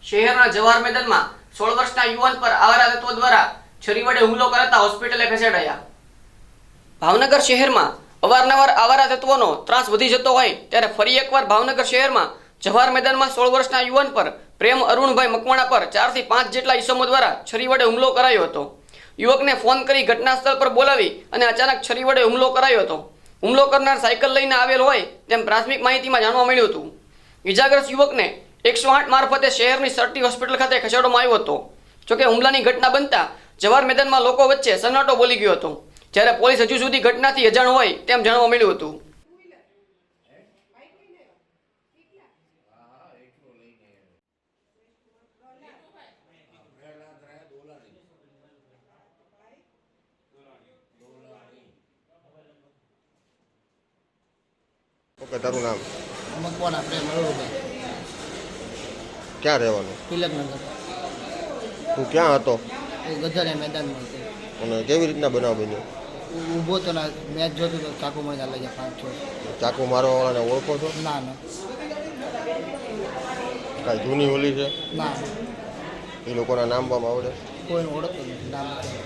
શહેરના જવાહર મેદાનમાં 16 વર્ષના યુવાન પર આવારા તત્વો દ્વારા છરી વડે હુમલો કરાતા હોસ્પિટલે ખસેડાયા। ભાવનગર શહેરમાં અવારનવાર આવારા તત્વોનો ત્રાસ વધી જતો હોય ત્યારે ફરી એકવાર ભાવનગર શહેરમાં જવાહર મેદાનમાં 16 વર્ષના યુવાન પર પ્રેમ અરુણભાઈ મકવાણા પર 4 થી 5 જેટલા ઈસમો દ્વારા છરી વડે હુમલો કરાયો હતો। યુવકને ફોન કરી ઘટના સ્થળ પર બોલાવી અને અચાનક છરી વડે હુમલો કરાયો હતો। હુમલો કરનાર સાયકલ લઈને આવેલ હોય તેમ પ્રાથમિક માહિતીમાં જાણવા મળ્યું હતું। ઇજાગ્રસ્ત યુવકને 108 મારફતે શહેરની સરટી હોસ્પિટલ ખાતે ખસેડવામાં આવ્યો હતો। જોકે હુમલાની ઘટના બનતા જવાહર મેદાનમાં લોકો વચ્ચે સન્નાટો બોલી ગયો હતો, જ્યારે પોલીસ હજુ સુધી ઘટનાથી અજાણ હોય તેમ જાણવા મળ્યું હતું। ઓકે, તારું નામ? મકવાણા પ્રેમ અરુણભાઈ, ક્યાં રહેવાનું? તિલકનગર। તું ક્યાં હતો એ ગધરિયા મેદાનમાં હતો। અને કેવી રીતના બનાવ બન્યો? ઊભો તો ના, મેચ જોતો તો ચાકુ મારીને લઈ ગયા 5-6। ચાકુ મારવાવાળાને ઓળખો છો? ના ના કાંઈ જૂની ઓલી છે? ના, એ લોકોના નામ બામ આવડે? કોઈને ઓળખતો નથી, નામ નથી।